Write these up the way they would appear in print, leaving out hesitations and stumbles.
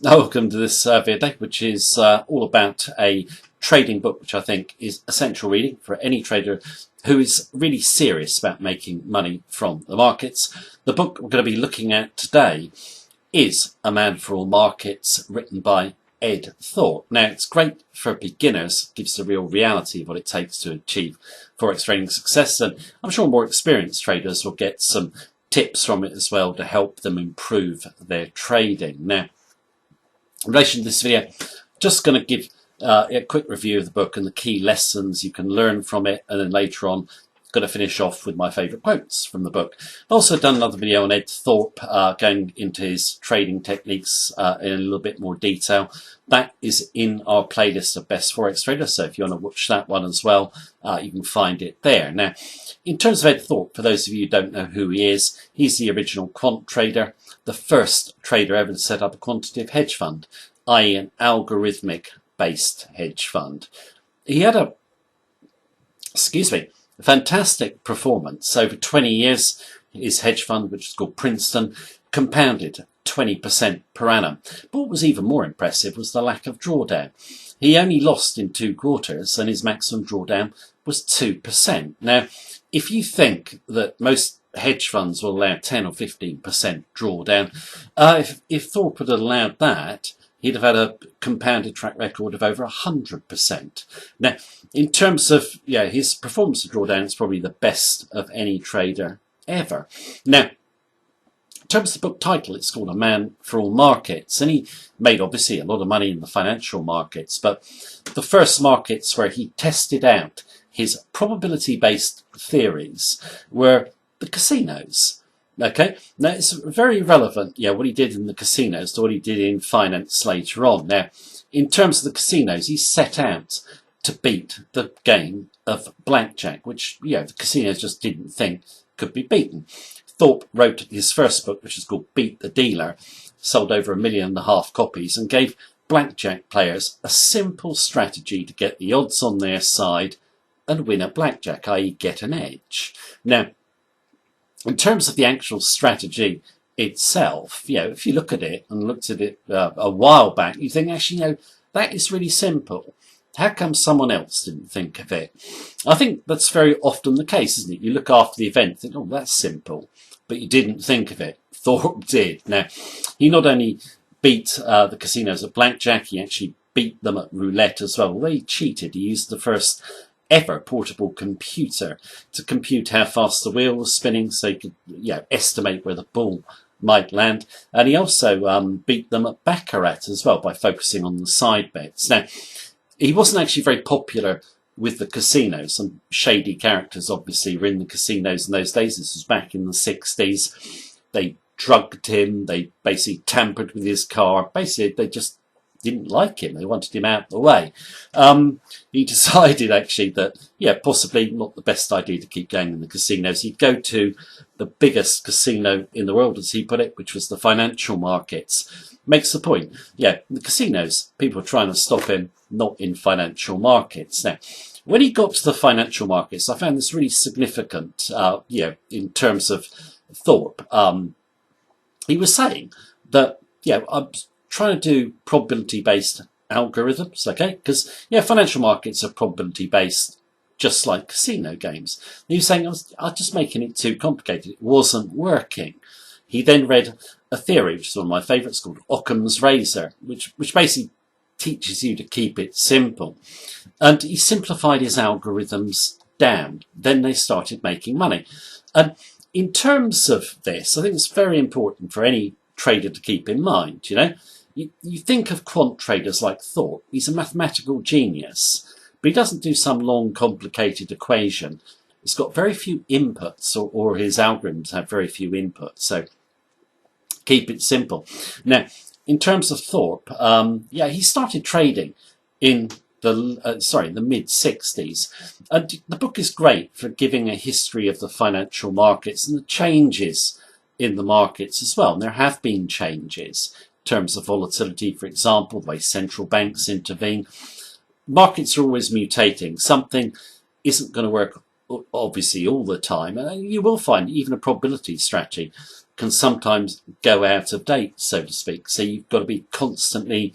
Welcome to this video, which is all about a trading book, which I think is essential reading for any trader who is really serious about making money from the markets. The book we're going to be looking at today is A Man for All Markets, written by Ed Thorpe. Now, it's great for beginners, gives the real reality of what it takes to achieve forex trading success, and I'm sure more experienced traders will get some tips from it as well to help them improve their trading. Now, in relation to this video, just going to give a quick review of the book and the key lessons you can learn from it, and then later on going to finish off with my favourite quotes from the book. I've also done another video on Ed Thorpe going into his trading techniques in a little bit more detail. That is in our playlist of Best Forex Traders, so if you want to watch that one as well, you can find it there. Now, in terms of Ed Thorpe, for those of you who don't know who he is, he's the original quant trader, the first trader ever to set up a quantitative hedge fund, i.e. an algorithmic-based hedge fund. He had a fantastic performance. Over 20 years, his hedge fund, which is called Princeton, compounded 20% per annum. But what was even more impressive was the lack of drawdown. He only lost in 2 quarters, and his maximum drawdown was 2%. Now, if you think that most hedge funds will allow 10 or 15% drawdown, if Thorpe had allowed that, he'd have had a compounded track record of over 100%. Now, in terms of his performance of drawdown, it's probably the best of any trader ever. Now, in terms of the book title, it's called A Man for All Markets, and he made obviously a lot of money in the financial markets, but the first markets where he tested out his probability-based theories were the casinos. Okay, now it's very relevant, what he did in the casinos to what he did in finance later on. Now, in terms of the casinos, he set out to beat the game of blackjack, which, the casinos just didn't think could be beaten. Thorpe wrote his first book, which is called Beat the Dealer, sold over 1.5 million copies, and gave blackjack players a simple strategy to get the odds on their side and win at blackjack, i.e. get an edge. Now, in terms of the actual strategy itself, if you look at it and looked at it a while back, you think, actually, that is really simple. How come someone else didn't think of it? I think that's very often the case, isn't it? You look after the event, think, oh, that's simple, but you didn't think of it. Thorpe did. Now, he not only beat the casinos at blackjack, he actually beat them at roulette as well. Although he cheated, he used the first ever portable computer to compute how fast the wheel was spinning, so he could estimate where the ball might land. And he also beat them at baccarat as well by focusing on the side bets. Now, he wasn't actually very popular with the casinos. Some shady characters obviously were in the casinos in those days. This was back in the 60s. They drugged him, they basically tampered with his car. Basically, they just didn't like him. They wanted him out of the way. He decided actually that, possibly not the best idea to keep going in the casinos. He'd go to the biggest casino in the world, as he put it, which was the financial markets. Makes the point. In the casinos, people were trying to stop him, not in financial markets. Now, when he got to the financial markets, I found this really significant, in terms of Thorpe. He was saying that, I'm trying to do probability-based algorithms, okay? Because, financial markets are probability-based, just like casino games. And he was saying, I was just making it too complicated. It wasn't working. He then read a theory, which is one of my favourites, called Occam's razor, which basically teaches you to keep it simple. And he simplified his algorithms down. Then they started making money. And in terms of this, I think it's very important for any trader to keep in mind, You think of quant traders like Thorpe. He's a mathematical genius, but he doesn't do some long, complicated equation. It's got very few inputs, or his algorithms have very few inputs, so keep it simple. Now, in terms of Thorpe, he started trading in the mid-60s. And the book is great for giving a history of the financial markets and the changes in the markets as well. And there have been changes in terms of volatility, for example, the way central banks intervene. Markets are always mutating. Something isn't going to work, obviously, all the time. And you will find even a probability strategy can sometimes go out of date, so to speak. So you've got to be constantly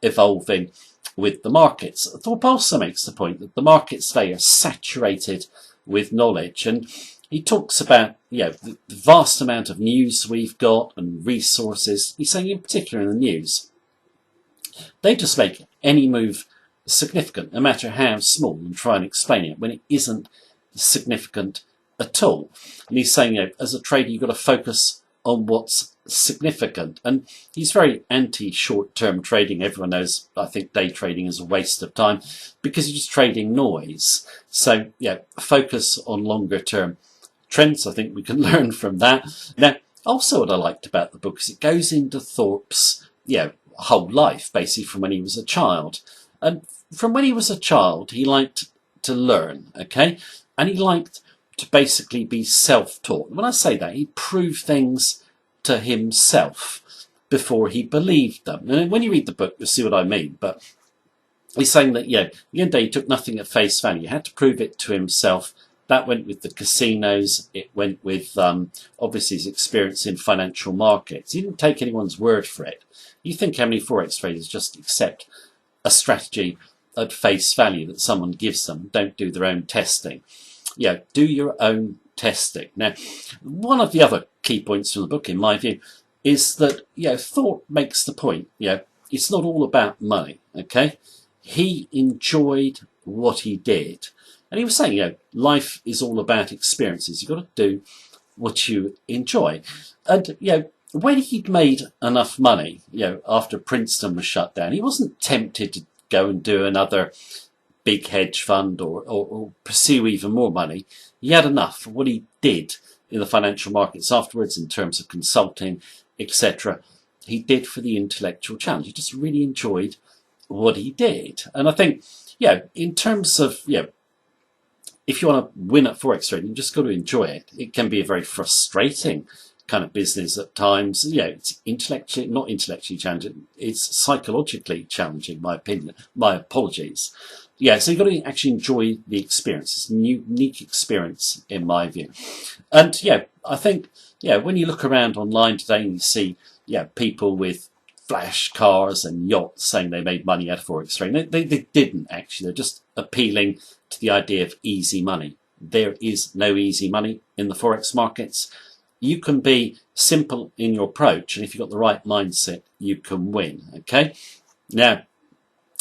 evolving with the markets. Thorpe also makes the point that the markets today are saturated with knowledge, and he talks about the vast amount of news we've got and resources. He's saying in particular in the news, they just make any move significant, no matter how small, and try and explain it when it isn't significant at all. And he's saying, as a trader, you've got to focus on what's significant. And he's very anti-short-term trading. Everyone knows, I think, day trading is a waste of time because you're just trading noise. So, focus on longer-term trends. I think we can learn from that. Now, also what I liked about the book is it goes into Thorpe's, whole life, basically from when he was a child. And from when he was a child, he liked to learn, okay? And he liked to basically be self-taught. When I say that, he'd prove things to himself before he believed them. And when you read the book, you'll see what I mean. But he's saying that, at the end of the day, he took nothing at face value. He had to prove it to himself. That went with the casinos. It went with, obviously, his experience in financial markets. He didn't take anyone's word for it. You think how many Forex traders just accept a strategy at face value that someone gives them, don't do their own testing. Do your own testing. Now, one of the other key points from the book, in my view, is that, Thorpe makes the point, it's not all about money, okay? He enjoyed what he did. And he was saying, life is all about experiences. You've got to do what you enjoy. And, when he'd made enough money, after Princeton was shut down, he wasn't tempted to go and do another big hedge fund or pursue even more money. He had enough for what he did in the financial markets afterwards in terms of consulting, etc. He did for the intellectual challenge. He just really enjoyed what he did. And I think, in terms of, if you want to win at Forex trading, you just got to enjoy it. It can be a very frustrating kind of business at times. It's not intellectually challenging, it's psychologically challenging, my opinion. My apologies. So you've got to actually enjoy the experience. It's a unique experience, in my view. And I think, when you look around online today and you see, people with flash cars and yachts saying they made money out of Forex trading, they didn't actually. They're just appealing to the idea of easy money. There is no easy money in the Forex markets. You can be simple in your approach, and if you've got the right mindset, you can win, okay? Now,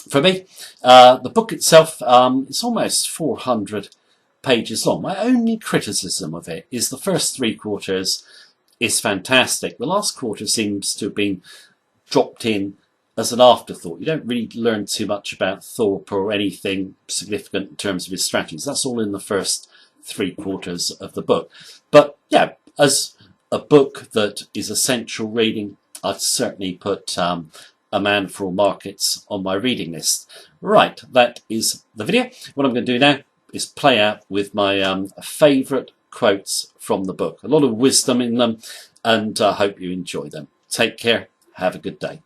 for me, the book itself, it's almost 400 pages long. My only criticism of it is the first 3 quarters is fantastic. The last quarter seems to have been dropped in as an afterthought. You don't really learn too much about Thorpe or anything significant in terms of his strategies. That's all in the first 3 quarters of the book. But as a book that is essential reading, I'd certainly put A Man for All Markets on my reading list. Right, that is the video. What I'm going to do now is play out with my favourite quotes from the book. A lot of wisdom in them, and I hope you enjoy them. Take care. Have a good day.